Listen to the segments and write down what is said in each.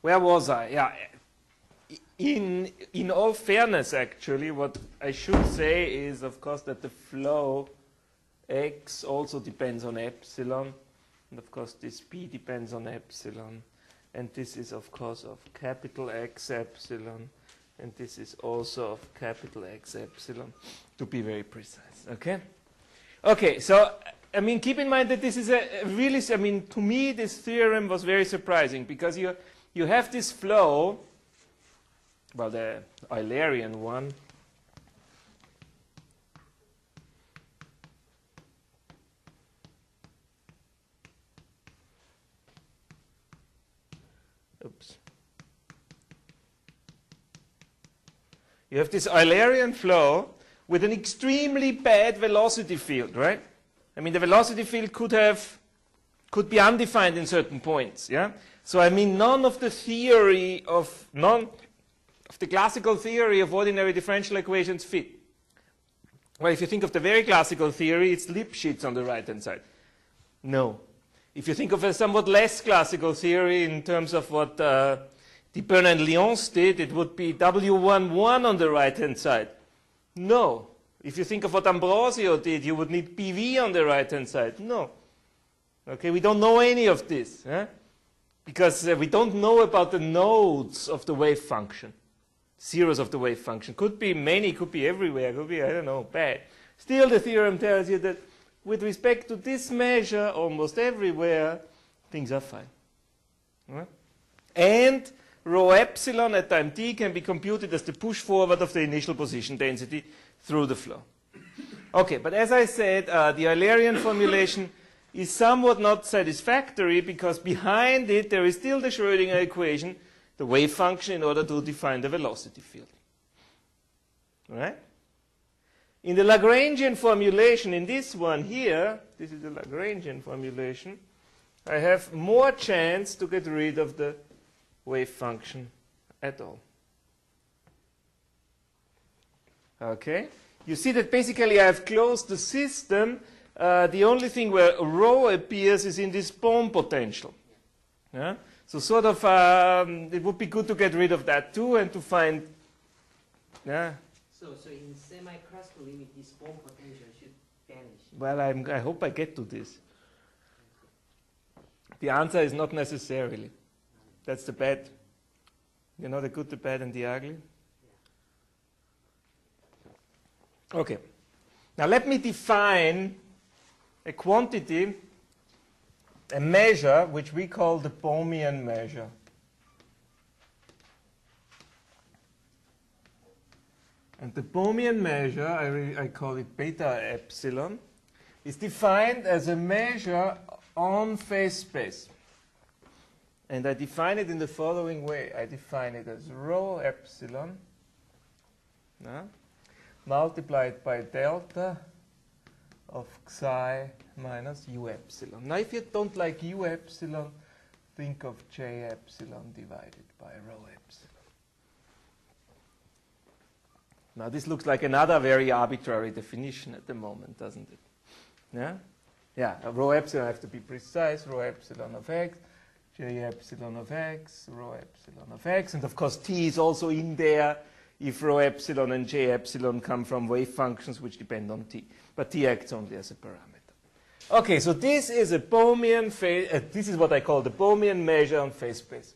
Where was I? Yeah. In all fairness, actually, what I should say is, of course, that the flow x also depends on epsilon. And, of course, this p depends on epsilon. And this is, of course, of capital X epsilon. And this is also of capital X epsilon, to be very precise. Okay? Okay, so, I mean, keep in mind that this is a really, I mean, to me, this theorem was very surprising because you have this flow, well, the Eulerian one. Oops. You have this Eulerian flow with an extremely bad velocity field, right? I mean, the velocity field could be undefined in certain points, yeah? So, I mean, none of the classical theory of ordinary differential equations fit. Well, if you think of the very classical theory, it's Lipschitz on the right-hand side. No. If you think of a somewhat less classical theory in terms of what Dipern and Lyons did, it would be W11 on the right-hand side. No. If you think of what Ambrosio did, you would need PV on the right-hand side. No. Okay, we don't know any of this, because we don't know about the nodes of the wave function, zeros of the wave function. Could be many, could be everywhere, could be, I don't know, bad. Still, the theorem tells you that with respect to this measure, almost everywhere, things are fine. And rho epsilon at time t can be computed as the push forward of the initial position density through the flow. Okay, but as I said, the Eulerian formulation is somewhat not satisfactory because behind it there is still the Schrodinger equation, the wave function, in order to define the velocity field. Right? In the Lagrangian formulation, in this one here, this is the Lagrangian formulation, I have more chance to get rid of the wave function at all. Okay? You see that basically I have closed the system. The only thing where rho appears is in this Bohm potential. Yeah? So sort of, it would be good to get rid of that too and to find, yeah. So in semi-classical limit, this Bohm potential should vanish. Well, I hope I get to this. The answer is not necessarily. That's the bad. You know, the good, the bad, and the ugly. Okay. Now let me define a quantity, a measure, which we call the Bohmian measure. And the Bohmian measure, I call it beta epsilon, is defined as a measure on phase space. And I define it in the following way. I define it as rho epsilon multiplied by delta of psi minus u epsilon. Now, if you don't like u epsilon, think of j epsilon divided by rho epsilon. Now, this looks like another very arbitrary definition at the moment, doesn't it? Yeah? Yeah, rho epsilon, I have to be precise, rho epsilon of x, j epsilon of x, rho epsilon of x, and of course t is also in there if rho epsilon and j epsilon come from wave functions which depend on t. But t acts only as a parameter. Okay, so this is a Bohmian phase, this is what I call the Bohmian measure on phase space.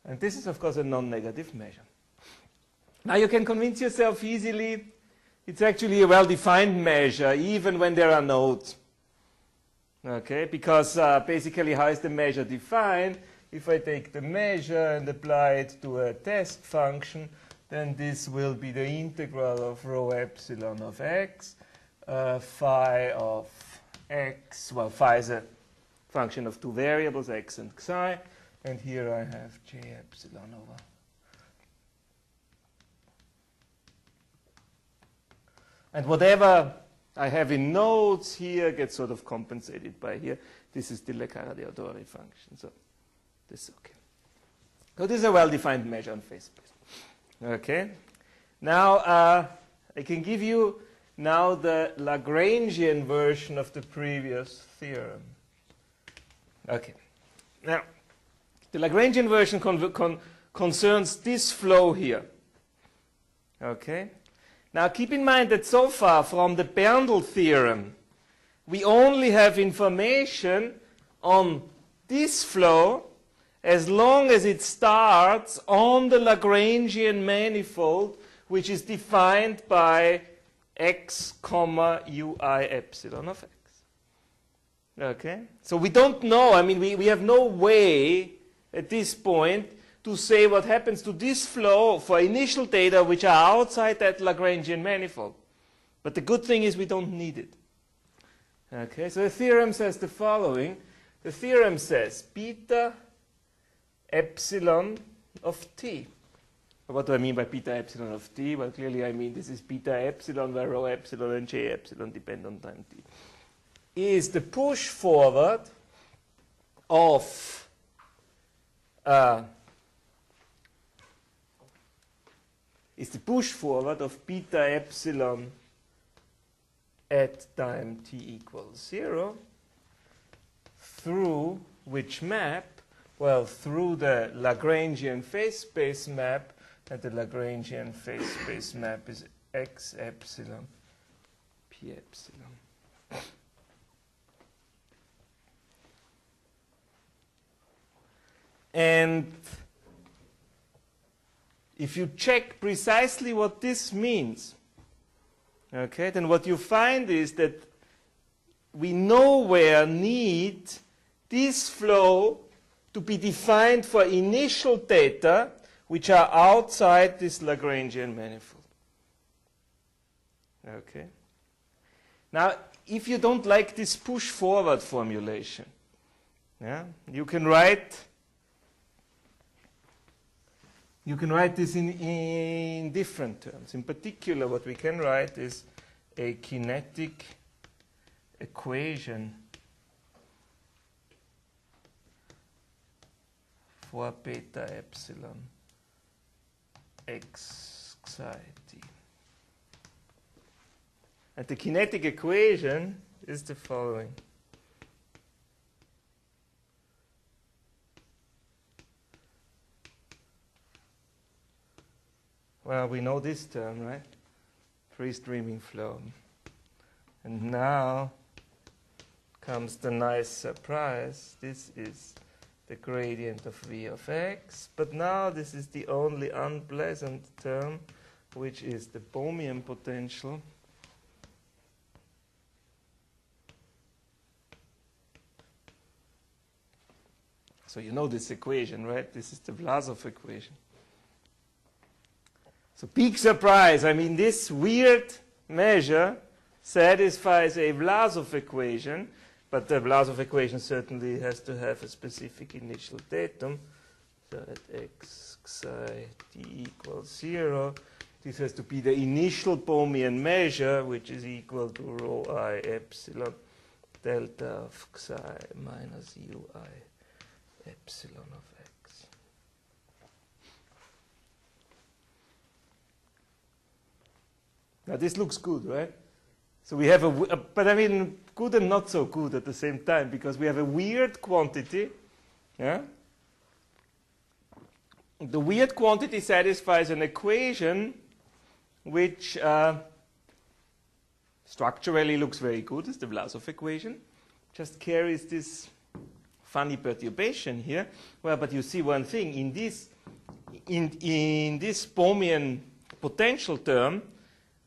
And this is, of course, a non-negative measure. Now you can convince yourself easily it's actually a well-defined measure, even when there are nodes. Okay, because basically how is the measure defined? If I take the measure and apply it to a test function, then this will be the integral of rho epsilon of x, phi of x. Well, phi is a function of two variables, x and psi. And here I have j epsilon over. And whatever I have in nodes here gets sort of compensated by here. This is the Le Caradiatori function. So this is okay. So this is a well-defined measure on phase space. Okay. Now I can give you now the Lagrangian version of the previous theorem. Okay. Now, the Lagrangian version concerns this flow here. Okay? Now keep in mind that so far from the Bernoulli theorem, we only have information on this flow as long as it starts on the Lagrangian manifold, which is defined by x, ui epsilon of x. Okay? So we don't know, I mean, we have no way at this point to say what happens to this flow for initial data which are outside that Lagrangian manifold. But the good thing is we don't need it. Okay, so the theorem says the following. The theorem says beta epsilon of t. What do I mean by beta epsilon of t? Well, clearly I mean this is beta epsilon where rho epsilon and j epsilon depend on time t. Is the push forward of beta epsilon at time t equals 0 through which map? Well, through the Lagrangian phase space map, and the Lagrangian phase space map is x epsilon p epsilon. And if you check precisely what this means, okay, then what you find is that we nowhere need this flow to be defined for initial data which are outside this Lagrangian manifold. Okay. Now, if you don't like this push forward formulation, yeah, you can write this in different terms. In particular, what we can write is a kinetic equation for beta epsilon x psi t. And the kinetic equation is the following. Well, we know this term, right? Free streaming flow. And now comes the nice surprise. This is the gradient of v of x. But now this is the only unpleasant term, which is the Permian potential. So you know this equation, right? This is the Vlasov equation. So big surprise. I mean, this weird measure satisfies a Vlasov equation, but the Vlasov equation certainly has to have a specific initial datum. So at x psi t equals 0, this has to be the initial Permian measure, which is equal to rho I epsilon delta of psi minus ui epsilon of x. Now this looks good, right? So we have but I mean, good and not so good at the same time, because we have a weird quantity. Yeah? The weird quantity satisfies an equation which structurally looks very good. It's the Vlasov equation. Just carries this funny perturbation here. Well, but you see one thing. In this Permian potential term,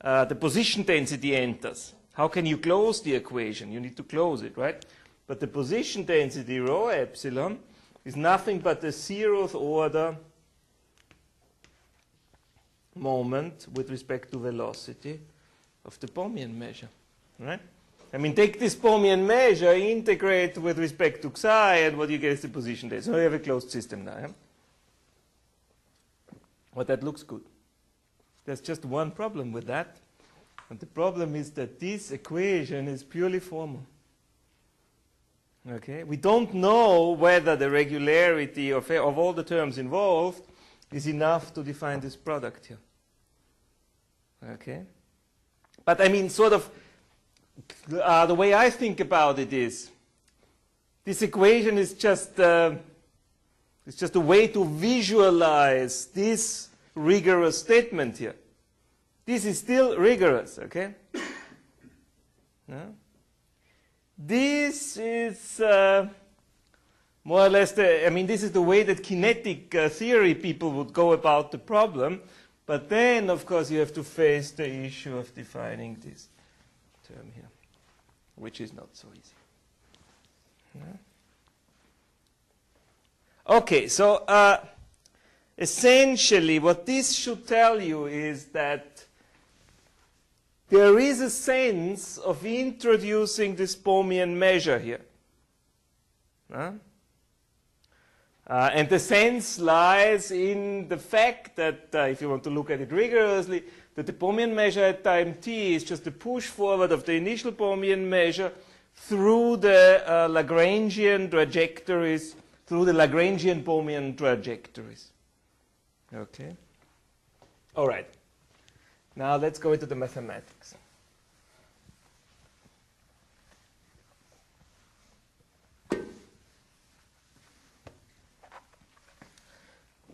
the position density enters. How can you close the equation? You need to close it, right? But the position density, rho epsilon, is nothing but the 0th order moment with respect to velocity of the Permian measure, right? I mean, take this Permian measure, integrate with respect to psi, and what you get is the position density. So you have a closed system now. Yeah? Well, that looks good. There's just one problem with that. And the problem is that this equation is purely formal. Okay? We don't know whether the regularity of all the terms involved is enough to define this product here. Okay? But I mean, sort of, the way I think about it is, this equation is just it's just a way to visualize this rigorous statement here. This is still rigorous, okay? No? This is more or less this is the way that kinetic theory people would go about the problem. But then, of course, you have to face the issue of defining this term here, which is not so easy. No? Okay, so essentially what this should tell you is that there is a sense of introducing this Permian measure here. And the sense lies in the fact that, if you want to look at it rigorously, that the Permian measure at time t is just a push forward of the initial Permian measure through the Lagrangian trajectories, through the Lagrangian Permian trajectories. Okay? All right. Now let's go into the mathematics.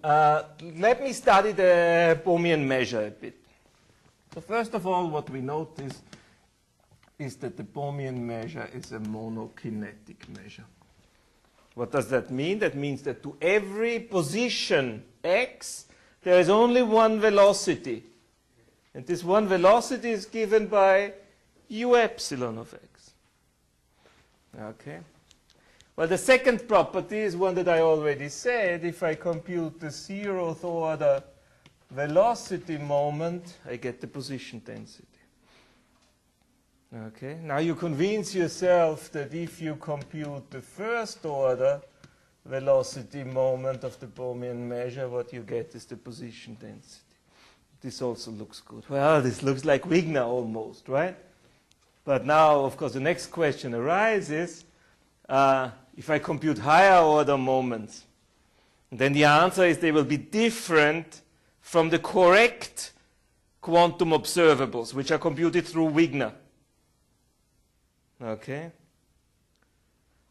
Let me study the Permian measure a bit. So first of all, what we notice is that the Permian measure is a monokinetic measure. What does that mean? That means that to every position x, there is only one velocity. And this one velocity is given by u epsilon of x. Okay. Well, the second property is one that I already said. If I compute the 0th order velocity moment, I get the position density. Okay. Now you convince yourself that if you compute the first order velocity moment of the Permian measure, what you get is the position density. This also looks good. Well, this looks like Wigner almost, right? But now, of course, the next question arises. If I compute higher order moments, then the answer is they will be different from the correct quantum observables, which are computed through Wigner. Okay?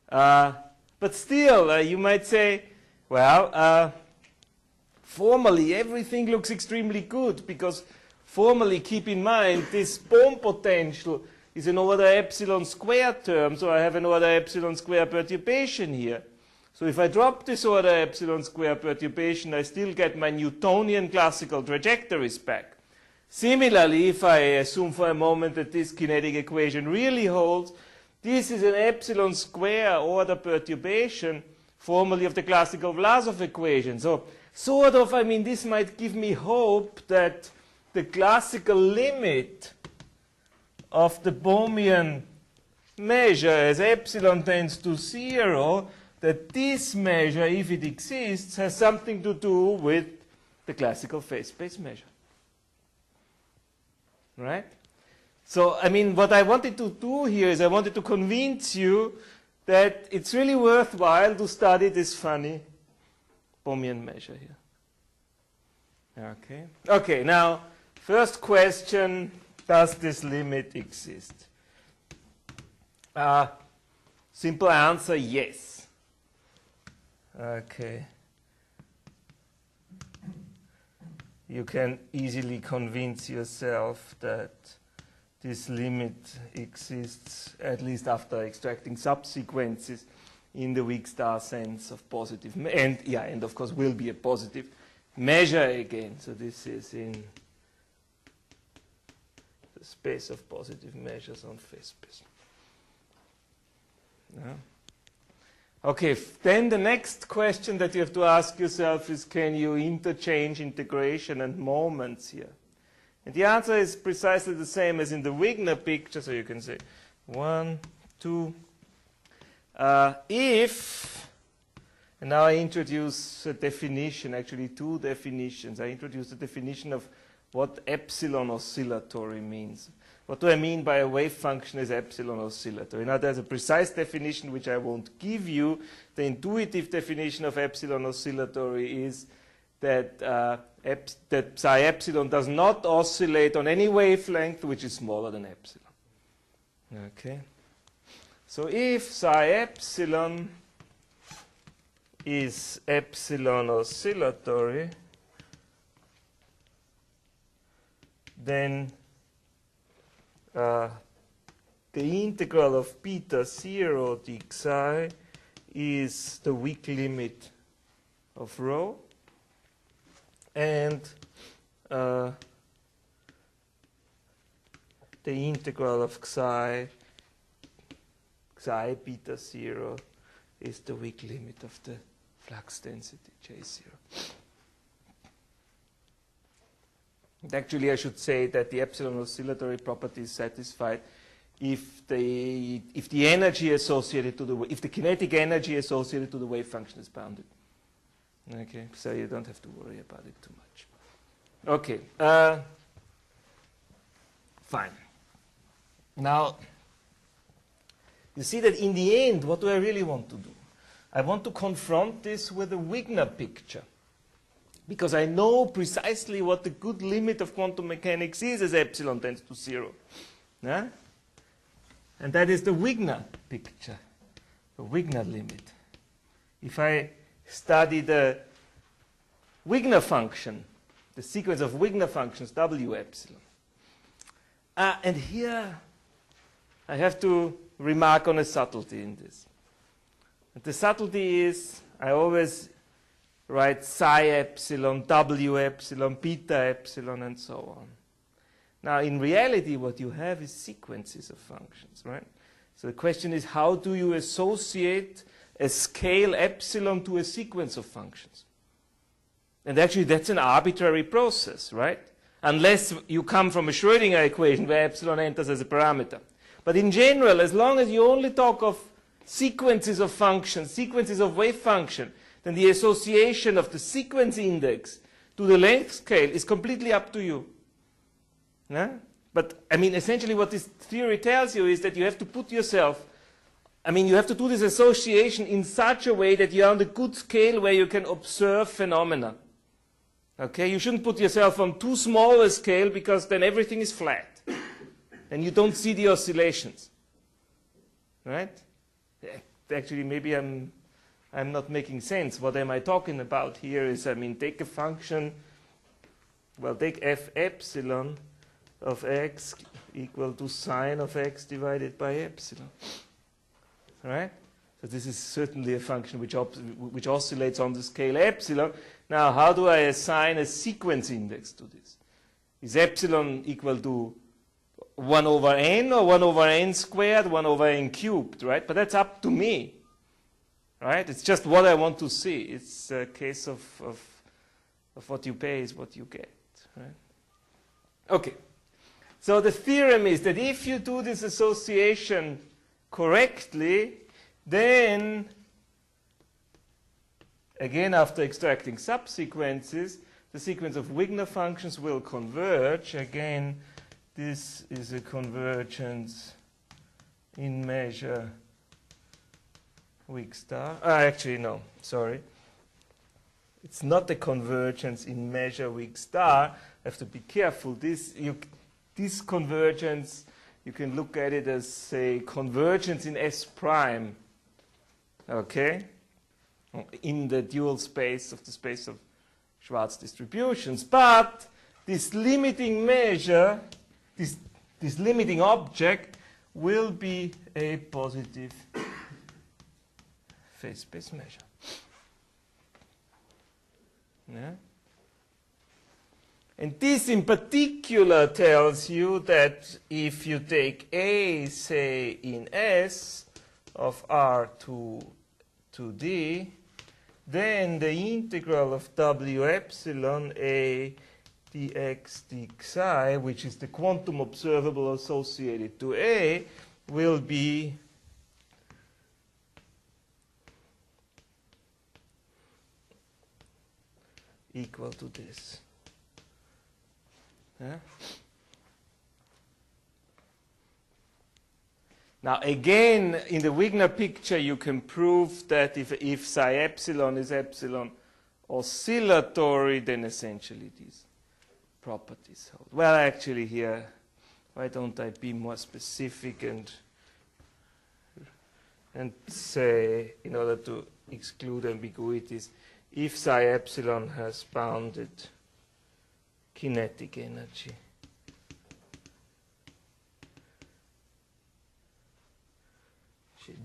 But still, you might say, well, formally everything looks extremely good, because formally, keep in mind, this Bohm potential is an order epsilon square term, so I have an order epsilon square perturbation here. So if I drop this order epsilon square perturbation, I still get my Newtonian classical trajectories back. Similarly, if I assume for a moment that this kinetic equation really holds, this is an epsilon square order perturbation, formally of the classical Vlasov equation. So sort of, this might give me hope that the classical limit of the Permian measure as epsilon tends to 0, that this measure, if it exists, has something to do with the classical phase space measure. Right? So, what I wanted to do here is I wanted to convince you that it's really worthwhile to study this funny Permian measure here. Okay. Okay, now, first question. Does this limit exist? Simple answer, yes. Okay. You can easily convince yourself that this limit exists, at least after extracting subsequences in the weak star sense of positive, and of course will be a positive measure again. So this is in the space of positive measures on phase space. Yeah. Okay, then the next question that you have to ask yourself is, can you interchange integration and moments here? And the answer is precisely the same as in the Wigner picture, so you can say 1, 2. If, and now I introduce a definition, actually two definitions. I introduce the definition of what epsilon oscillatory means. What do I mean by a wave function is epsilon oscillatory? Now there's a precise definition which I won't give you. The intuitive definition of epsilon oscillatory is that, that psi epsilon does not oscillate on any wavelength which is smaller than epsilon. Okay. So if psi epsilon is epsilon oscillatory, then the integral of beta 0 d psi is the weak limit of rho, and the integral of psi beta 0 is the weak limit of the flux density J0. And actually, I should say that the epsilon oscillatory property is satisfied if the energy associated to the if the kinetic energy associated to the wave function is bounded. Okay, so you don't have to worry about it too much. Okay, fine. Now, you see that in the end, what do I really want to do? I want to confront this with a Wigner picture, because I know precisely what the good limit of quantum mechanics is as epsilon tends to 0. Yeah? And that is the Wigner picture, the Wigner limit. If I study the Wigner function, the sequence of Wigner functions, W epsilon. And here I have to remark on a subtlety in this. And the subtlety is I always write psi epsilon, W epsilon, beta epsilon, and so on. Now, in reality, what you have is sequences of functions, right? So the question is, how do you associate a scale epsilon to a sequence of functions? And actually, that's an arbitrary process, right? Unless you come from a Schrodinger equation where epsilon enters as a parameter. But in general, as long as you only talk of sequences of functions, sequences of wave function, then the association of the sequence index to the length scale is completely up to you. Yeah? But, I mean, essentially what this theory tells you is that you have to put yourself, I mean, you have to do this association in such a way that you're on the good scale where you can observe phenomena. Okay? You shouldn't put yourself on too small a scale, because then everything is flat. And you don't see the oscillations. Right? Actually, maybe I'm not making sense. What am I talking about here is, I mean, take a function, well, take f epsilon of x equal to sine of x divided by epsilon. Right? So this is certainly a function which oscillates on the scale epsilon. Now, how do I assign a sequence index to this? Is epsilon equal to 1 over n or 1 over n squared, 1 over n cubed, right? But that's up to me, right? It's just what I want to see. It's a case of what you pay is what you get, right? Okay. So the theorem is that if you do this association correctly, then, again, after extracting subsequences, the sequence of Wigner functions will converge. Again, this is a convergence in measure weak star. Actually, no, sorry. It's not a convergence in measure weak star. I have to be careful. This convergence, you can look at it as a convergence in S prime, okay, in the dual space of the space of Schwarz distributions. But this limiting measure, this limiting object, will be a positive phase space measure. Yeah? And this in particular tells you that if you take A, say, in S of R to D, then the integral of W epsilon A dx d psi, which is the quantum observable associated to A, will be equal to this. Yeah? Now, again, in the Wigner picture, you can prove that if psi epsilon is epsilon oscillatory, then essentially these properties hold. Well, actually here, why don't I be more specific and and say, in order to exclude ambiguities, if psi epsilon has bounded kinetic energy,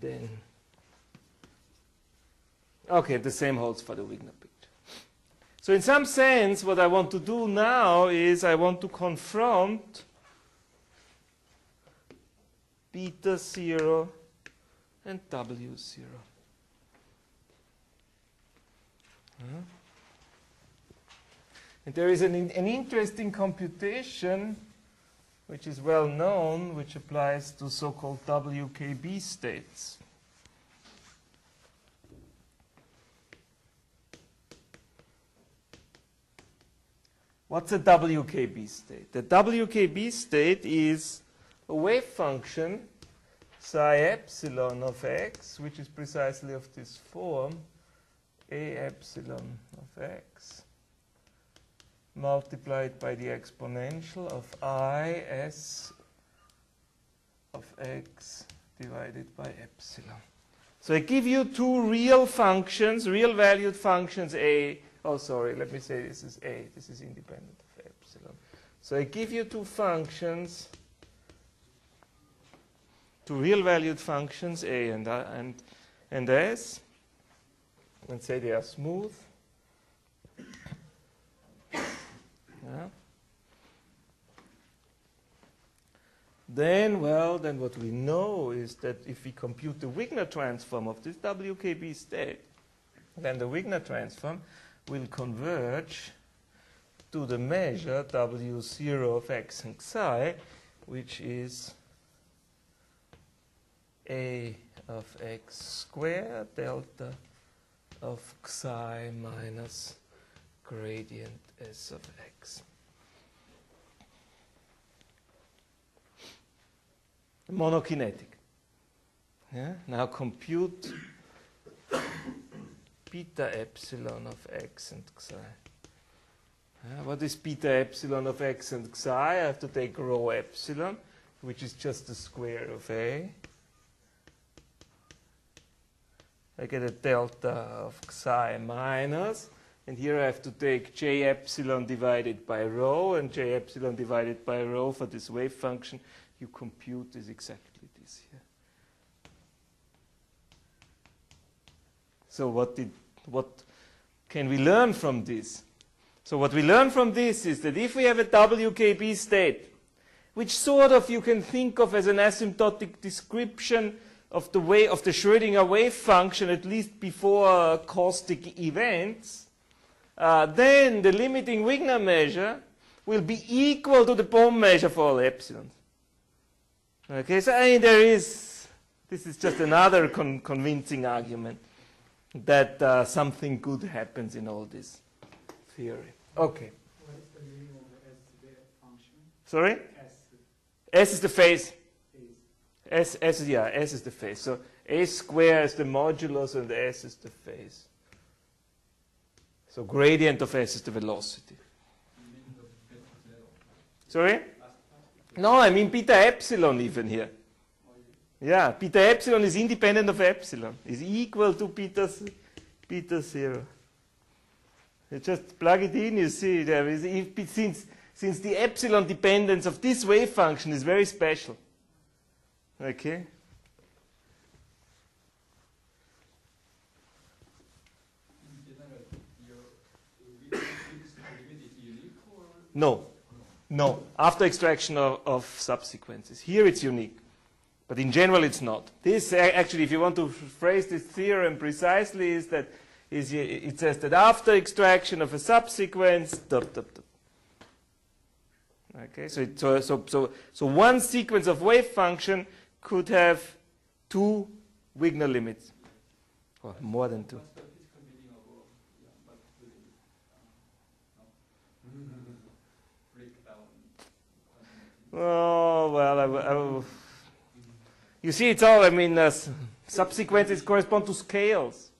then, okay, the same holds for the Wigner picture. So in some sense, what I want to do now is I want to confront beta 0 and W 0. And there is an interesting computation which is well known, which applies to so-called WKB states. What's a WKB state? The WKB state is a wave function psi epsilon of x, which is precisely of this form, a epsilon of x multiplied by the exponential of I s of x divided by epsilon. So I give you two real functions, real valued functions a. Oh, sorry, let me say this is a. This is independent of epsilon. So I give you two functions, two real valued functions a and s, and say they are smooth. Yeah. Then what we know is that if we compute the Wigner transform of this WKB state, then the Wigner transform will converge to the measure W0 of x and psi, which is a of x squared delta of psi minus gradient s of x. Monokinetic. Yeah? Now compute beta epsilon of x and psi. What is beta epsilon of x and psi? I have to take rho epsilon, which is just the square of a. I get a delta of psi minus, and here I have to take j epsilon divided by rho, and j epsilon divided by rho for this wave function you compute is exactly this here. So what can we learn from this? So what we learn from this is that if we have a WKB state, which sort of you can think of as an asymptotic description of the way of the Schrodinger wave function, at least before caustic events, then the limiting Wigner measure will be equal to the Bohm measure for all epsilons. Okay, so I mean, this is just another convincing argument that something good happens in all this theory. Okay. What is the meaning of the S function? Sorry? S is the phase. S is the phase. So a square is the modulus and s is the phase. So gradient of s is the velocity. Sorry? No, I mean beta epsilon even here. Yeah, beta epsilon is independent of epsilon. Is equal to beta 0. You just plug it in, you see there is, since the epsilon dependence of this wave function is very special. Okay? No. No. After extraction of subsequences. Here it's unique. But in general it's not. This actually, if you want to phrase this theorem precisely, is that it says that after extraction of a subsequence, Okay, so one sequence of wave function could have two Wigner limits, or more than two. Oh well, you see, it's all. I mean, subsequences correspond to scales,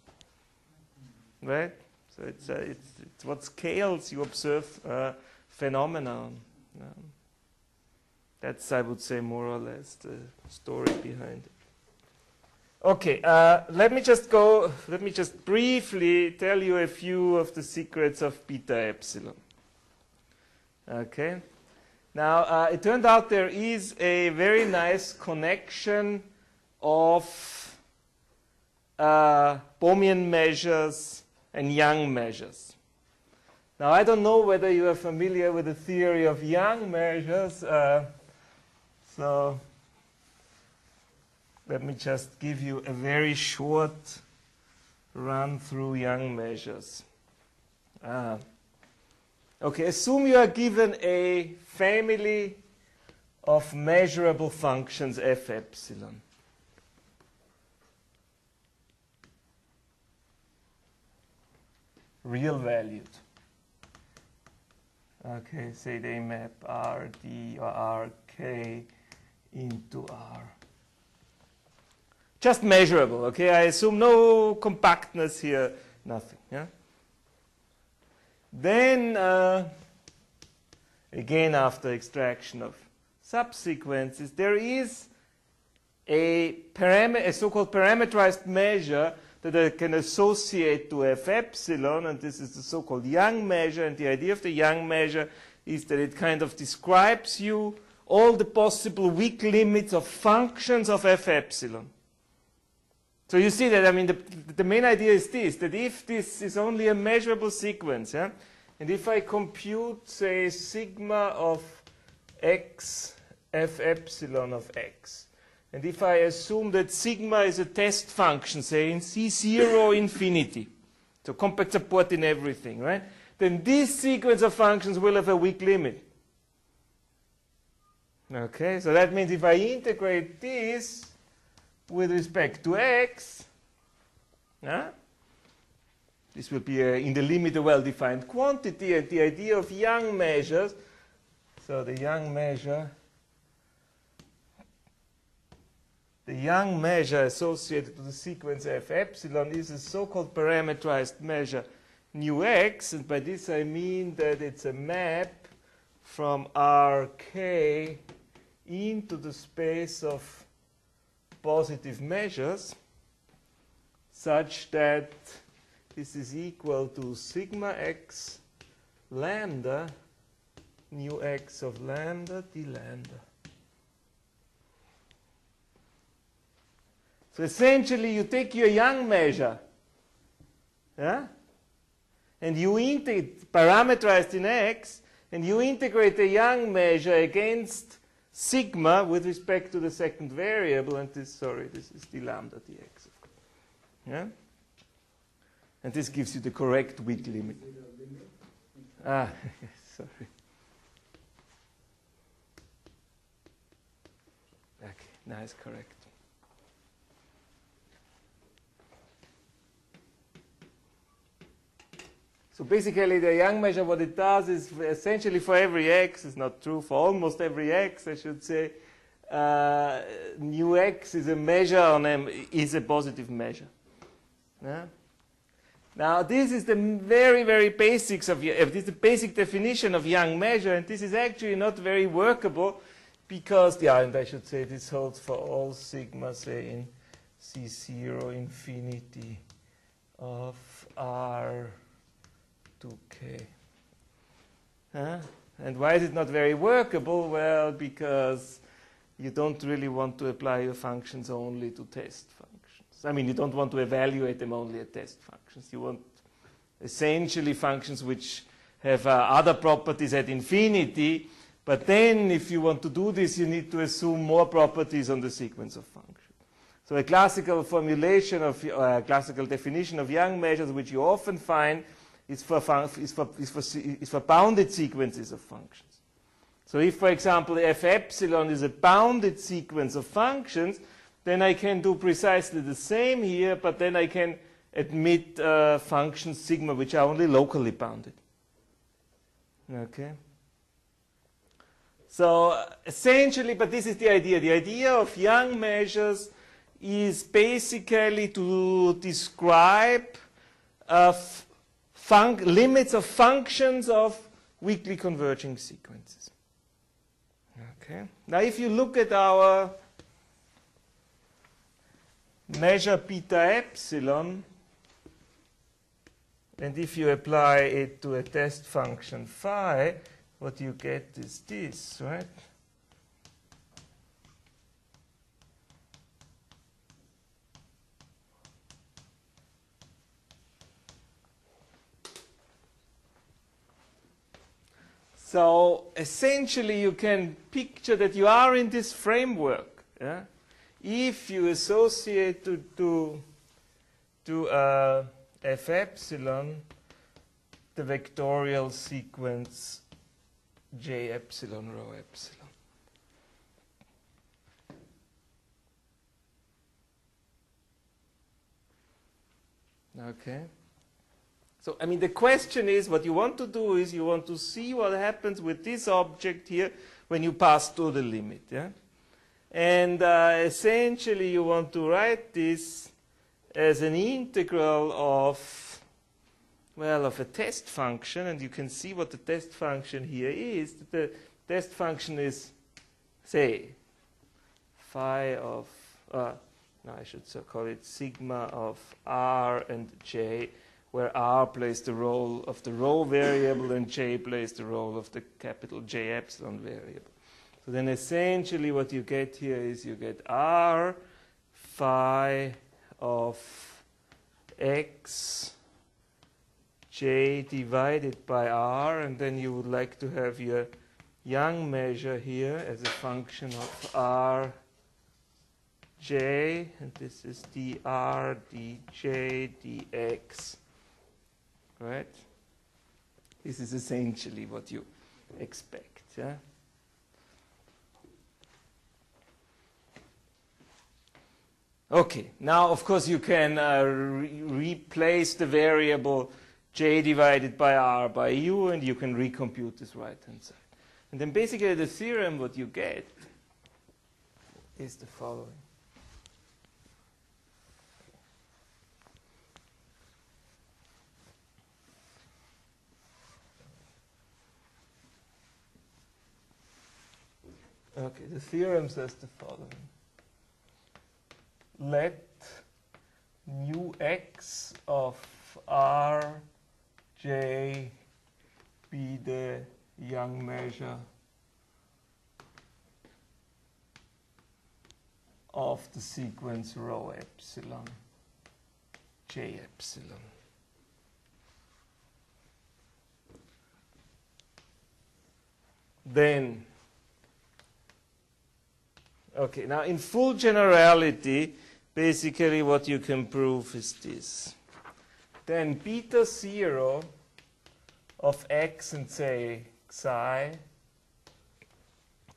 right? So it's what scales you observe phenomenon. That's, I would say, more or less the story behind it. Okay, let me just briefly tell you a few of the secrets of beta epsilon. Okay. Now, it turned out there is a very nice connection of Permian measures and Young measures. Now, I don't know whether you are familiar with the theory of Young measures. So let me just give you a very short run through Young measures. Okay, assume you are given a family of measurable functions f epsilon. Real valued. Okay, say they map Rd or Rk into R. Just measurable, okay? I assume no compactness here, nothing, yeah? Then, again after extraction of subsequences, there is a so-called parameterized measure that I can associate to f epsilon, and this is the so-called Young measure, and the idea of the Young measure is that it kind of describes you all the possible weak limits of functions of f epsilon. So you see that, I mean, the main idea is this, that if this is only a measurable sequence, yeah, and if I compute, say, sigma of x f epsilon of x, and if I assume that sigma is a test function, say in C0 infinity, so compact support in everything, right? Then this sequence of functions will have a weak limit. Okay, so that means if I integrate this with respect to x, this will be in the limit a well-defined quantity, and the idea of Young measures, so the Young measure associated to the sequence f epsilon is a so-called parameterized measure nu x, and by this I mean that it's a map from Rk into the space of positive measures such that this is equal to sigma x lambda nu x of lambda d lambda. So essentially, you take your Young measure, yeah, and you parameterized in x, and you integrate the Young measure against sigma with respect to the second variable, and this is d lambda dx, of course. Yeah, and this gives you the correct weak limit. Sorry. Okay, nice, correct. So basically, the Young measure, what it does is essentially for every x, it's not true, for almost every x, I should say, nu x is a measure on M, is a positive measure. Yeah? Now, this is the very, very basics of, this is the basic definition of Young measure, and this is actually not very workable because, yeah, and I should say this holds for all sigma, say, in C0 infinity of R to K. And why is it not very workable? Well, because you don't really want to apply your functions only to test functions. I mean, you don't want to evaluate them only at test functions. You want essentially functions which have other properties at infinity, but then if you want to do this, you need to assume more properties on the sequence of functions. So a classical formulation of classical definition of Young measures, which you often find, is for bounded sequences of functions. So if, for example, f epsilon is a bounded sequence of functions, then I can do precisely the same here, but then I can admit functions sigma which are only locally bounded. Okay? So essentially, but this is the idea. The idea of Young measures is basically to describe limits of functions of weakly converging sequences. Okay. Now, if you look at our measure beta epsilon, and if you apply it to a test function phi, what you get is this, right? So essentially you can picture that you are in this framework. Yeah? If you associate to f epsilon the vectorial sequence j epsilon rho epsilon. Okay. So, I mean, the question is, what you want to do is you want to see what happens with this object here when you pass through the limit. Yeah? And essentially, you want to write this as an integral of, well, of a test function. And you can see what the test function here is. The test function is, say, phi of, no, I should call it sigma of r and j, where r plays the role of the rho variable and j plays the role of the capital J epsilon variable. So then essentially what you get here is you get r phi of x j divided by r, and then you would like to have your Young measure here as a function of r j, and this is dr dj dx. Right? This is essentially what you expect. Yeah? Okay, now of course you can replace the variable j divided by r by u, and you can recompute this right hand side. And then basically the theorem, what you get is the following. Okay, the theorem says the following. Let mu x of r j be the Young measure of the sequence rho epsilon j epsilon. Then, okay, now in full generality, basically what you can prove is this. Then beta 0 of x and say psi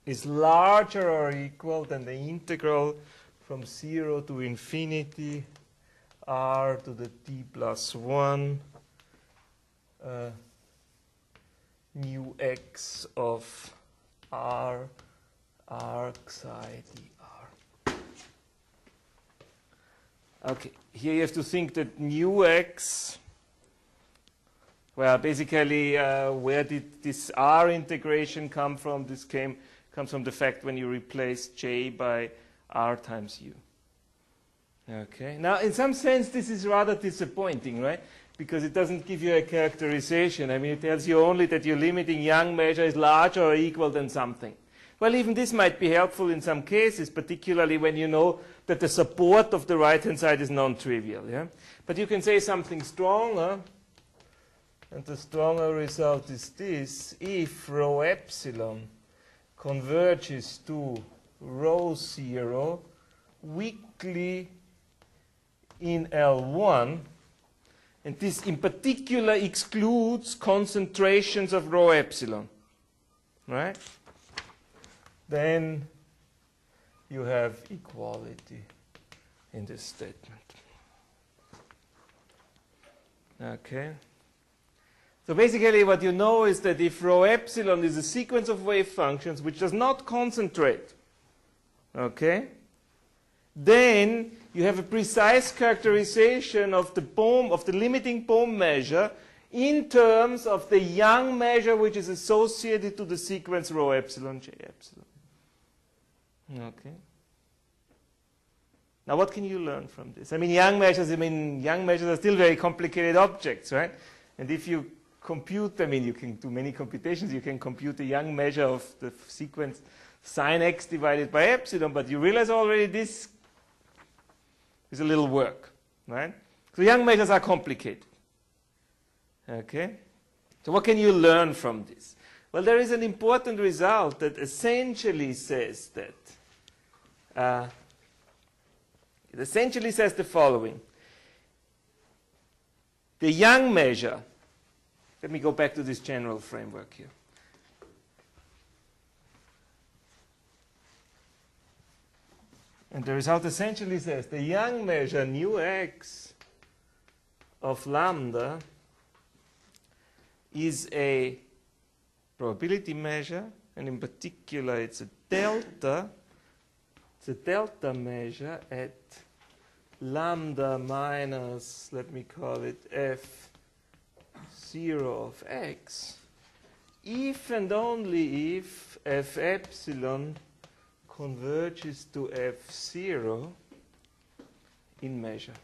is larger or equal than the integral from 0 to infinity r to the t plus 1 mu x of r psi dr. Okay, here you have to think that mu x, well, basically, where did this r integration come from? This comes from the fact when you replace j by r times u. Okay, now in some sense this is rather disappointing, right? Because it doesn't give you a characterization. I mean, it tells you only that your limiting Young measure is larger or equal than something. Well, even this might be helpful in some cases, particularly when you know that the support of the right-hand side is non-trivial. Yeah? But you can say something stronger, and the stronger result is this. If rho epsilon converges to rho 0 weakly in L1, and this in particular excludes concentrations of rho epsilon, right? Then you have equality in this statement. Okay. So basically what you know is that if rho epsilon is a sequence of wave functions which does not concentrate, okay, then you have a precise characterization of the Bohm, of the limiting Bohm measure in terms of the Young measure which is associated to the sequence rho epsilon j epsilon. Okay. Now, what can you learn from this? I mean, Young measures are still very complicated objects, right? And if you compute them, you can do many computations. You can compute the Young measure of the sequence sine x divided by epsilon, but you realize already this is a little work, right? So Young measures are complicated. Okay? So what can you learn from this? Well, there is an important result that essentially says that it essentially says the following. The Young measure, let me go back to this general framework here. And the result essentially says the Young measure nu x of lambda is a probability measure, and in particular it's a delta. It's a delta measure at lambda minus, let me call it f0 of x, if and only if f epsilon converges to f0 in measure.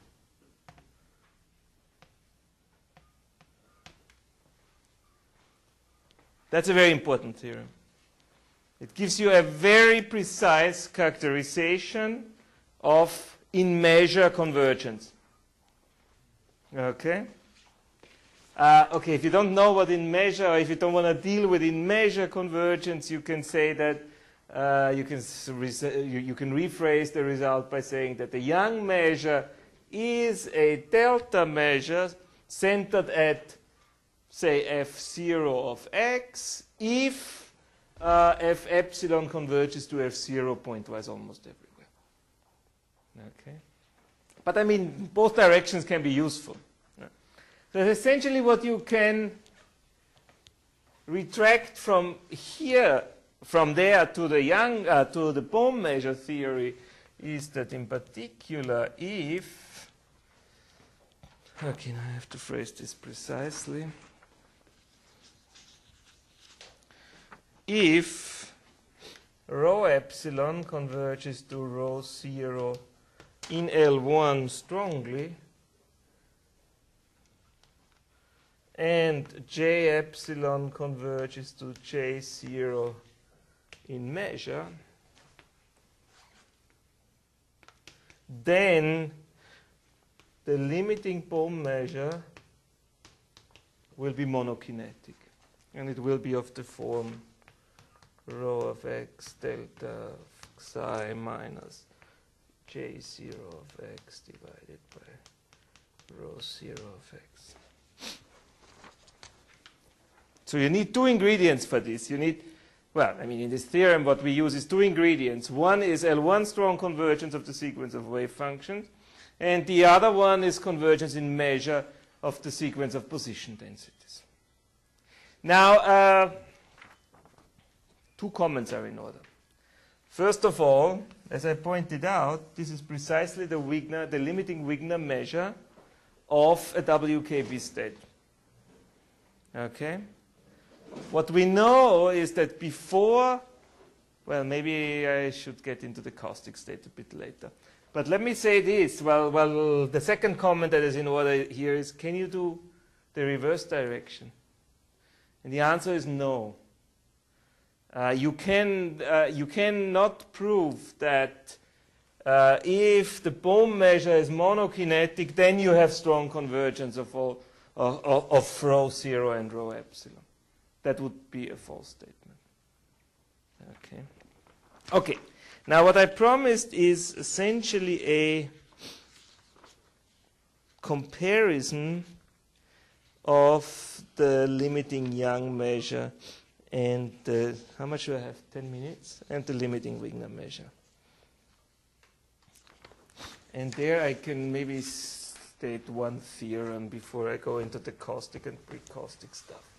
That's a very important theorem. It gives you a very precise characterization of in-measure convergence. Okay? Okay, if you don't know what in-measure, or if you don't want to deal with in-measure convergence, you can say that you can rephrase the result by saying that the Young measure is a delta measure centered at, say, f0 of x if f epsilon converges to f0 pointwise almost everywhere. Okay? But I mean, both directions can be useful. So essentially what you can retract from here, from there to the to the Bohm measure theory is that in particular if, okay, now I have to phrase this precisely, if rho epsilon converges to rho 0 in L1 strongly, and J epsilon converges to J0 in measure, then the limiting Bohm measure will be monokinetic, and it will be of the form rho of x delta of psi minus J0 of x divided by rho 0 of x. So you need two ingredients for this. You need, well, I mean, in this theorem, what we use is two ingredients. One is L1 strong convergence of the sequence of wave functions, and the other one is convergence in measure of the sequence of position densities. Now, two comments are in order. First of all, as I pointed out, this is precisely the limiting Wigner measure of a WKB state. Okay? What we know is that before, well, maybe I should get into the caustic state a bit later. But let me say this. Well, the second comment that is in order here is, can you do the reverse direction? And the answer is no. You cannot prove that if the Bohm measure is monokinetic, then you have strong convergence of rho 0 and rho epsilon. That would be a false statement. Okay. Okay. Now what I promised is essentially a comparison of the limiting Young measure and the, how much do I have? 10 minutes? And the limiting Wigner measure. And there I can maybe state one theorem before I go into the caustic and pre-caustic stuff.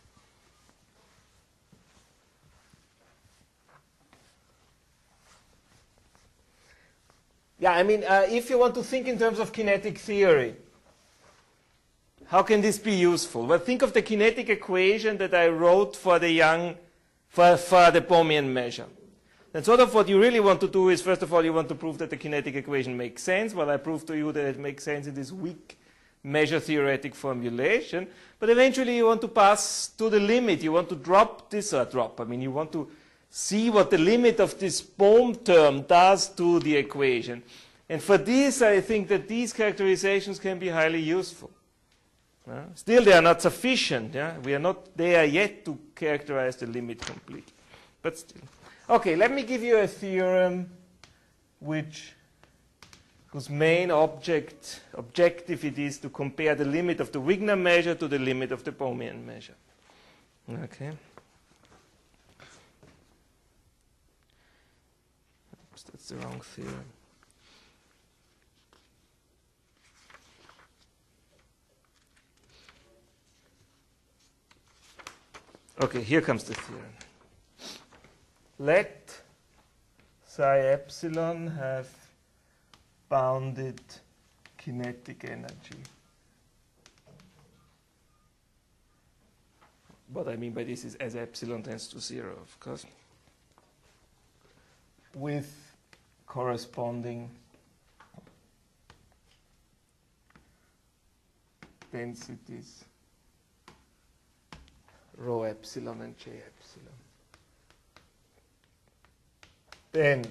Yeah, I mean, if you want to think in terms of kinetic theory, how can this be useful? Well, think of the kinetic equation that I wrote for the for the Permian measure. And sort of what you really want to do is, first of all, you want to prove that the kinetic equation makes sense. Well, I proved to you that it makes sense in this weak measure theoretic formulation. But eventually you want to pass to the limit. You want to drop this, I mean, you want to see what the limit of this Bohm term does to the equation. And for this, I think that these characterizations can be highly useful. Still, they are not sufficient. Yeah? We are not there yet to characterize the limit completely. But still. Okay, let me give you a theorem whose main objective it is to compare the limit of the Wigner measure to the limit of the Bohmian measure. Okay. Oops, that's the wrong theorem. Okay, here comes the theorem. Let psi epsilon have bounded kinetic energy. What I mean by this is as epsilon tends to 0, of course, with corresponding densities rho epsilon and j epsilon. Then,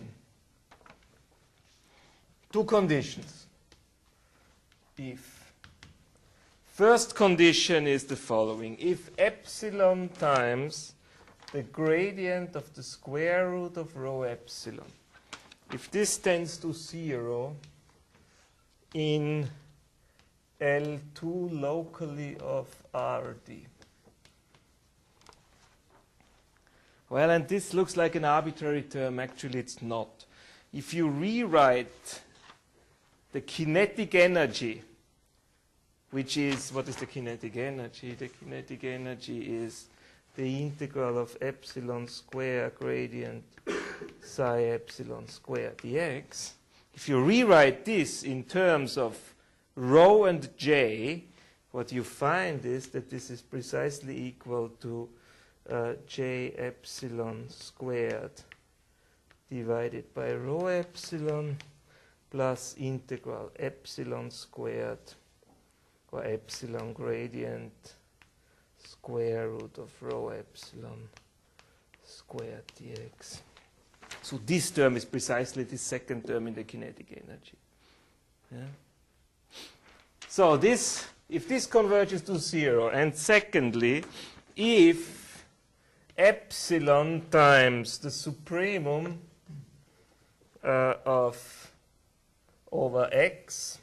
two conditions. If first condition is the following: if epsilon times the gradient of the square root of rho epsilon, if this tends to 0 in L2 locally of Rd. Well, and this looks like an arbitrary term. Actually, it's not. If you rewrite the kinetic energy, which is, what is the kinetic energy? The kinetic energy is the integral of epsilon square gradient psi epsilon square dx. If you rewrite this in terms of rho and j, what you find is that this is precisely equal to j epsilon squared divided by rho epsilon plus integral epsilon squared or epsilon gradient square root of rho epsilon squared dx. So this term is precisely the second term in the kinetic energy. Yeah? So this, if this converges to 0, and secondly, if epsilon times the supremum of over x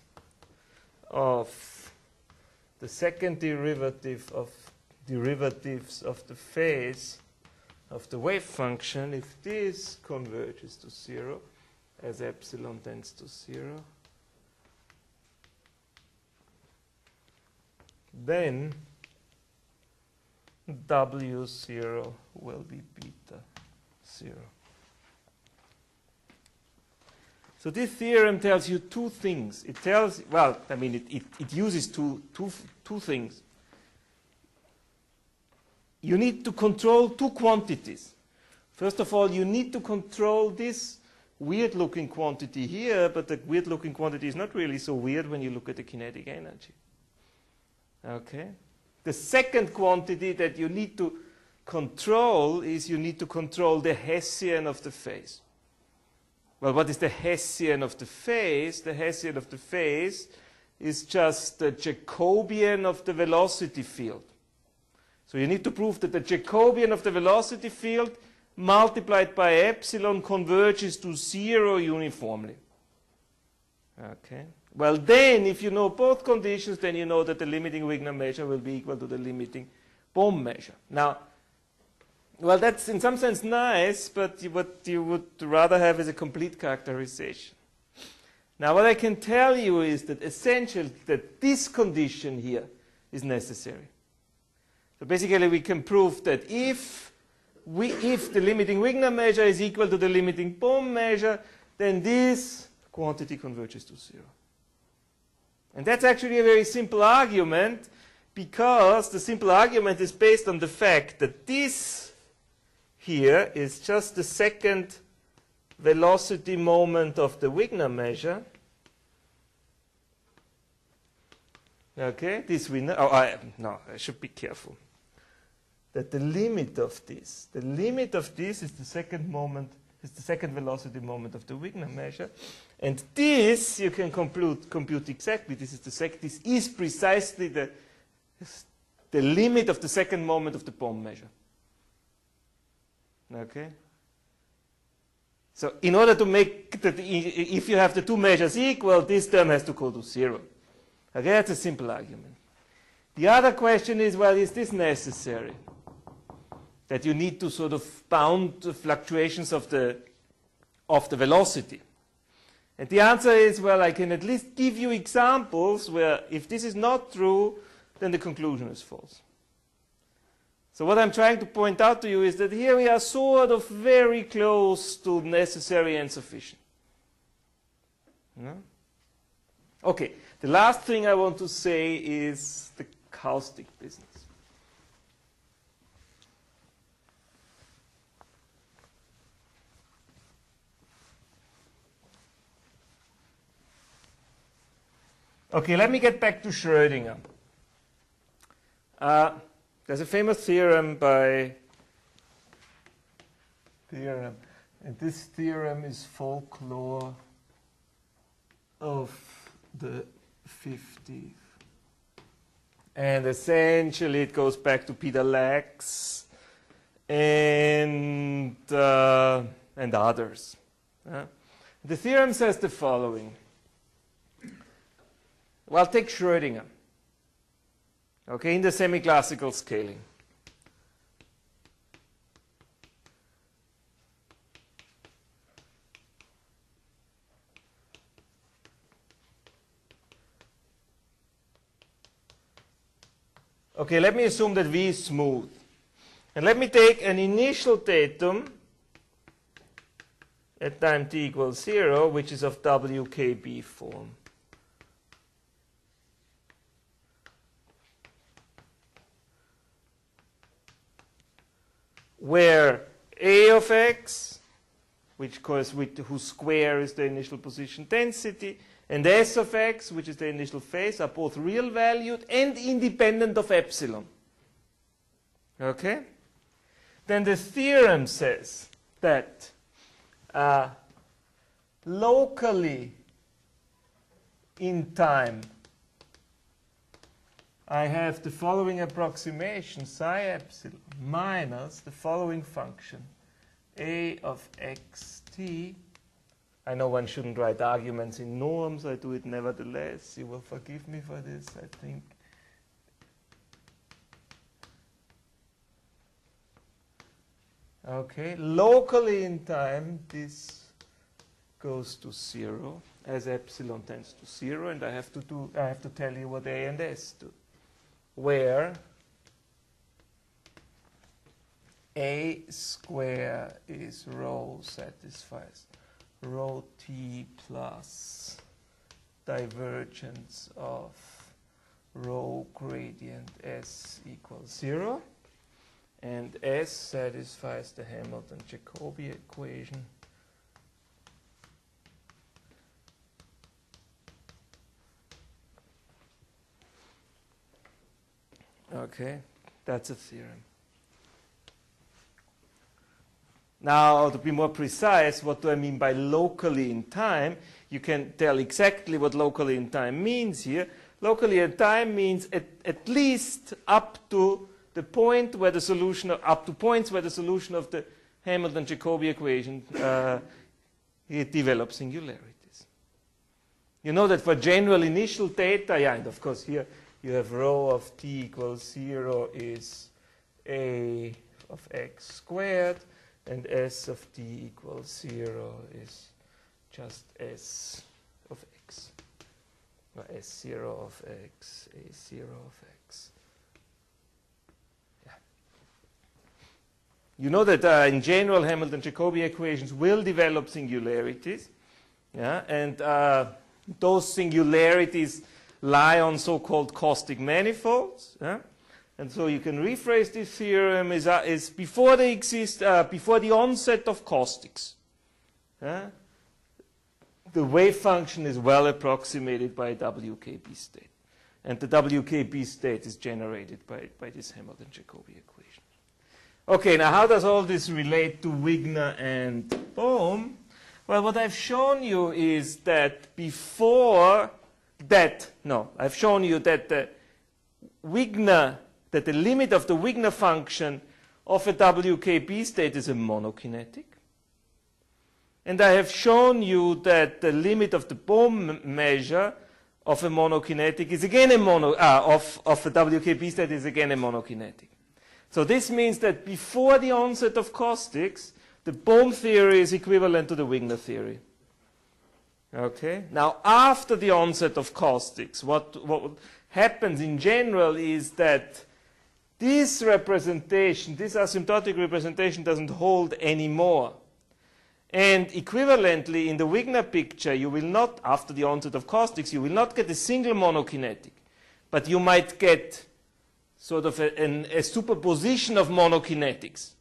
of the second derivative of derivatives of the phase of the wave function, if this converges to 0, as epsilon tends to 0, then W0 will be beta 0. So this theorem tells you two things. It tells, well, I mean, it uses two things. You need to control two quantities. First of all, you need to control this weird-looking quantity here, but the weird-looking quantity is not really so weird when you look at the kinetic energy. Okay? The second quantity that you need to control is you need to control the Hessian of the phase. Well, what is the Hessian of the phase? The Hessian of the phase is just the Jacobian of the velocity field. So you need to prove that the Jacobian of the velocity field multiplied by epsilon converges to 0 uniformly. Okay. Well, then, if you know both conditions, then you know that the limiting Wigner measure will be equal to the limiting Bohm measure. Now, well, that's in some sense nice, but what you would rather have is a complete characterization. Now, what I can tell you is that essentially that this condition here is necessary. So basically, we can prove that if the limiting Wigner measure is equal to the limiting Bohm measure, then this quantity converges to 0. And that's actually a very simple argument, because the simple argument is based on the fact that this here is just the second velocity moment of the Wigner measure. Okay, this we know. Oh, no, I should be careful. That the limit of this is the second moment, is the second velocity moment of the Wigner measure, and this you can compute exactly. This is precisely the limit of the second moment of the Bohm measure. Okay. So in order to make that, if you have the two measures equal, this term has to go to 0. Okay, that's a simple argument. The other question is, well, is this necessary? That you need to sort of bound the fluctuations of the velocity. And the answer is, well, I can at least give you examples where if this is not true, then the conclusion is false. So what I'm trying to point out to you is that here we are sort of very close to necessary and sufficient. No? Okay, the last thing I want to say is the caustic business. Okay, let me get back to Schrodinger. There's a famous theorem and this theorem is folklore of the 50s. And essentially it goes back to Peter Lax and others. The theorem says the following. Well, take Schrodinger. Okay, in the semi-classical scaling. Okay, let me assume that V is smooth. And let me take an initial datum at time t equals 0, which is of WKB form. Where A of x, which goes with whose square is the initial position density, and S of x, which is the initial phase, are both real valued and independent of epsilon. Okay? Then the theorem says that locally in time, I have the following approximation, psi epsilon minus the following function, a of xt. I know one shouldn't write arguments in norms. I do it nevertheless. You will forgive me for this, I think. Okay, locally in time, this goes to 0 as epsilon tends to 0, and I have to tell you what A and S do. Where A square is rho satisfies rho t plus divergence of rho gradient S equals 0, and S satisfies the Hamilton-Jacobi equation. Okay, that's a theorem. Now, to be more precise, what do I mean by locally in time? You can tell exactly what locally in time means here. Locally in time means at least up to the point where the solution of, up to points where the solution of the Hamilton-Jacobi equation it develops singularities. You know that for general initial data, yeah, and of course here you have rho of t equals 0 is a of x squared, and s of t equals 0 is just s of x, or s0 of x, a0 of x. Yeah. You know that in general Hamilton-Jacobi equations will develop singularities, yeah, and those singularities lie on so-called caustic manifolds, yeah? And so you can rephrase this theorem is before they exist, before the onset of caustics. the wave function is well approximated by a WKB state. And the WKB state is generated by this Hamilton-Jacobi equation. Okay, now how does all this relate to Wigner and Bohm? Well, what I've shown you is that I've shown you that the limit of the Wigner function of a WKB state is a monokinetic. And I have shown you that the limit of the Bohm measure of a monokinetic is again of a WKB state is again a monokinetic. So this means that before the onset of caustics, the Bohm theory is equivalent to the Wigner theory. Okay? Now, after the onset of caustics, what happens in general is that this representation, this asymptotic representation, doesn't hold anymore. And equivalently, in the Wigner picture, you will not, after the onset of caustics, you will not get a single monokinetic, but you might get sort of a superposition of monokinetics,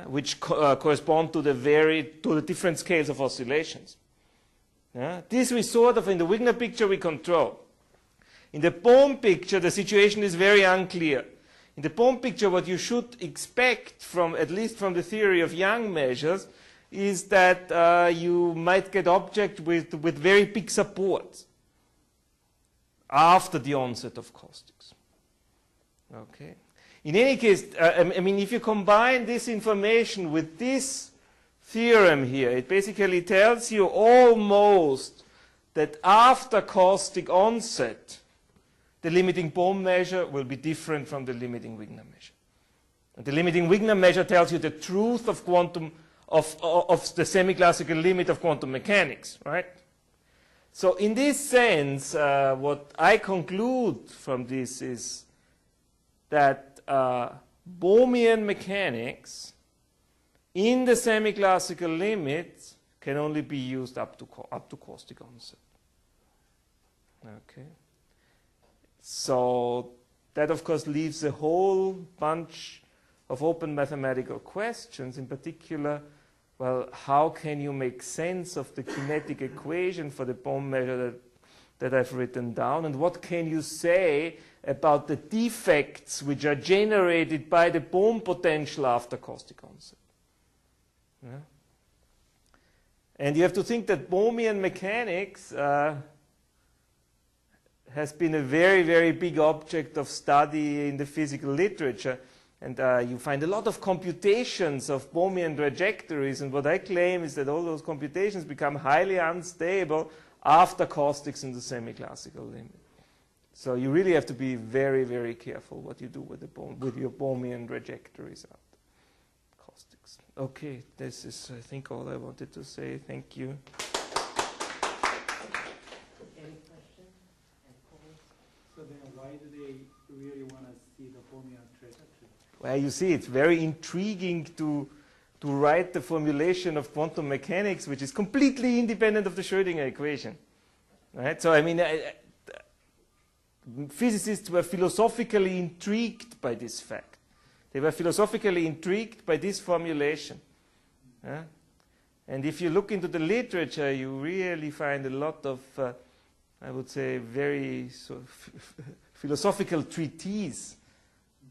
which correspond to the different scales of oscillations. This we sort of, in the Wigner picture, we control. In the Bohm picture, the situation is very unclear. In the Bohm picture, what you should expect from, at least from the theory of Young measures, is that you might get objects with very big supports after the onset of caustics. Okay. In any case, I mean, if you combine this information with this theorem here, it basically tells you almost that after caustic onset, the limiting Bohm measure will be different from the limiting Wigner measure. And the limiting Wigner measure tells you the truth of quantum of the semi-classical limit of quantum mechanics, right? So in this sense, what I conclude from this is that Bohmian mechanics in the semi-classical limits can only be used up to caustic onset. Okay. So that, of course, leaves a whole bunch of open mathematical questions. In particular, well, how can you make sense of the kinetic equation for the Bohm measure that I've written down? And what can you say about the defects which are generated by the Bohm potential after caustic onset? Yeah. And you have to think that Bohmian mechanics has been a very, very big object of study in the physical literature. And you find a lot of computations of Bohmian trajectories. And what I claim is that all those computations become highly unstable after caustics in the semi-classical limit. So you really have to be very, very careful what you do with your Bohmian trajectories after caustics. Okay, this is, I think, all I wanted to say. Thank you. So then why do they really want to see the Bohmian trajectory? Well, you see, it's very intriguing to write the formulation of quantum mechanics, which is completely independent of the Schrodinger equation. Right? So, I mean, physicists were philosophically intrigued by this fact. They were philosophically intrigued by this formulation. And if you look into the literature, you really find a lot of I would say, very sort of philosophical treatise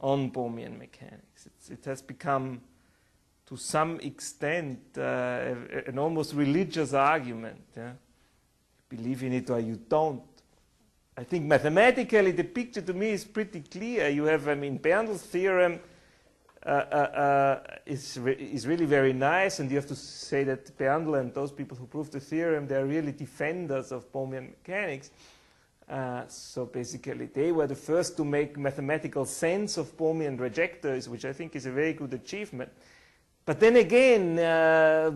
on Bohmian mechanics. It has become, to some extent, an almost religious argument. Yeah? You believe in it or you don't. I think mathematically the picture to me is pretty clear. You have, I mean, Bernoulli's theorem is really very nice, and you have to say that Bernoulli and those people who proved the theorem, they're really defenders of Bohmian mechanics. So basically, they were the first to make mathematical sense of Bohmian trajectories, which I think is a very good achievement. But then again,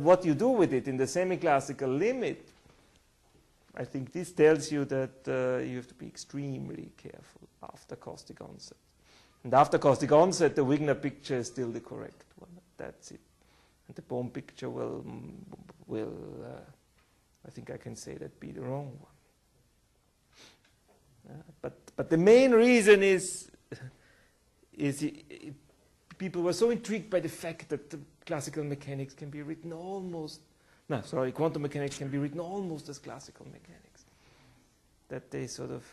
what you do with it in the semi-classical limit, I think this tells you that you have to be extremely careful after caustic onset. And after caustic onset, the Wigner picture is still the correct one. That's it. And the Bohm picture will I think I can say that, be the wrong one. But the main reason is people were so intrigued by the fact that the classical mechanics can be written almost No, sorry, quantum mechanics can be written almost as classical mechanics. That they sort of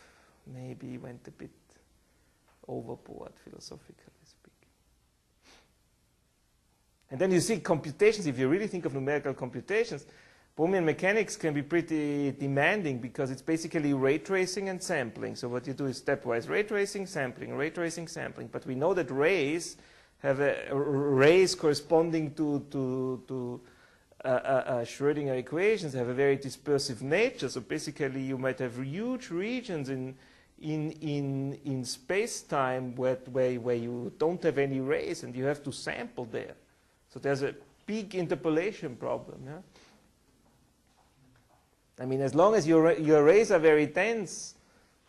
maybe went a bit overboard, philosophically speaking. And then you see computations, if you really think of numerical computations, Permian mechanics can be pretty demanding because it's basically ray tracing and sampling. So what you do is stepwise ray tracing, sampling, ray tracing, sampling. But we know that rays have rays corresponding to Schrodinger equations have a very dispersive nature. So basically you might have huge regions in space-time where you don't have any rays and you have to sample there. So there's a big interpolation problem. Yeah? I mean, as long as your rays are very dense,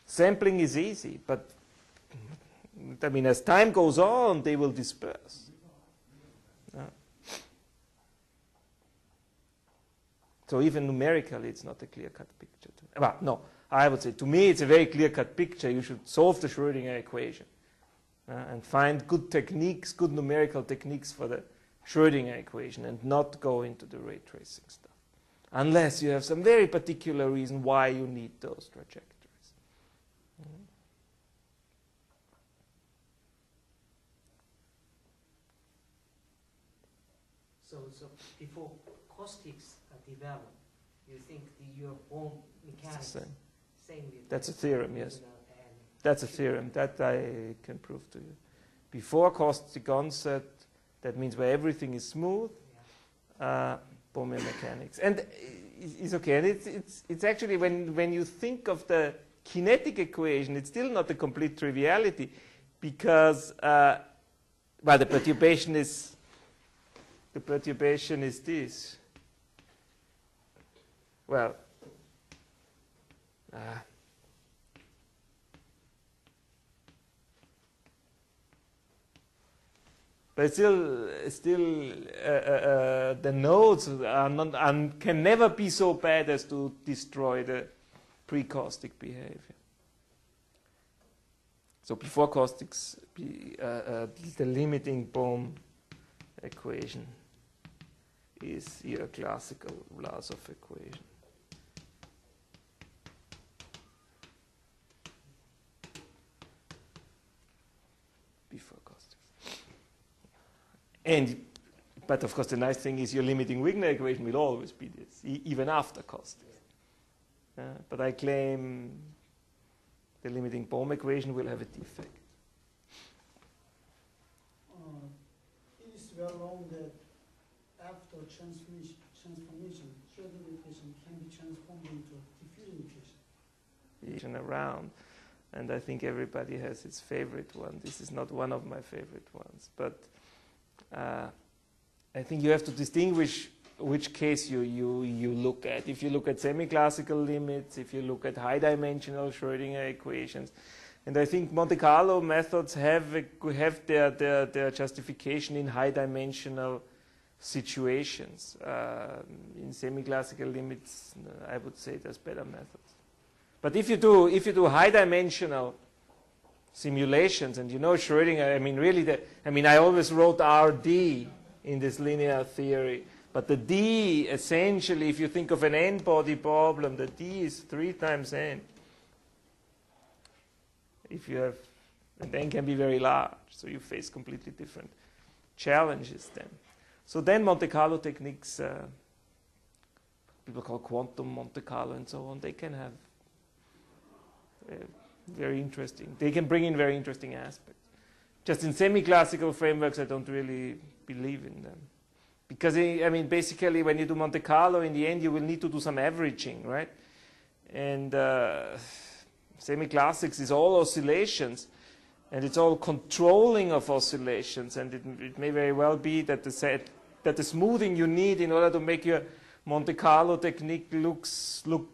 sampling is easy. But I mean, as time goes on, they will disperse. So even numerically, it's not a clear-cut picture. Well, no, I would say to me, it's a very clear-cut picture. You should solve the Schrodinger equation and find good techniques, good numerical techniques for the Schrodinger equation, and not go into the ray tracing stuff. Unless you have some very particular reason why you need those trajectories. So before caustics developed, you think your own mechanics same with that's a theorem, yes. and That's a theorem that I can prove to you. Before caustic onset, that means where everything is smooth. Permian mechanics, and it's okay. And it's actually when you think of the kinetic equation, it's still not a complete triviality, because well, the perturbation is this. Well, but still, the nodes can never be so bad as to destroy the pre-caustic behavior. So before caustics, the limiting Bohm equation is your classical Vlasov equation. Before caustics. But of course, the nice thing is your limiting Wigner equation will always be this, even after caustics. But I claim the limiting Bohm equation will have a defect. It is well known that after transformation, Schrodinger equation can be transformed into diffusion equation. Around, and I think everybody has its favorite one. This is not one of my favorite ones, but I think you have to distinguish which case you look at. If you look at semi-classical limits, if you look at high-dimensional Schrodinger equations, and I think Monte Carlo methods have their justification in high-dimensional situations. In semi-classical limits, I would say there's better methods. But if you do high-dimensional simulations, and you know Schrodinger, I mean, really, I always wrote RD in this linear theory. But the D, essentially, if you think of an n-body problem, the D is 3 times n. If you have, and n can be very large, so you face completely different challenges then. So then Monte Carlo techniques, people call quantum Monte Carlo and so on, they can have very interesting, they can bring in very interesting aspects. Just in semi-classical frameworks, I don't really believe in them. Because, I mean, basically, when you do Monte Carlo, in the end, you will need to do some averaging, right? And semi-classics is all oscillations, and it's all controlling of oscillations, and it may very well be that the smoothing you need in order to make your Monte Carlo technique look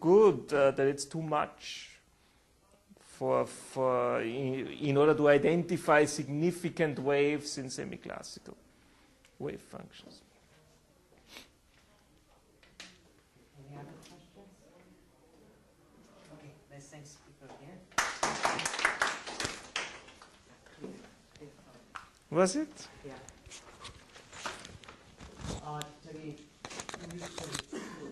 good, that it's too much in order to identify significant waves in semi-classical wave functions. Any other questions? Okay, let's thank speaker again. Was it? Yeah. 저기 used to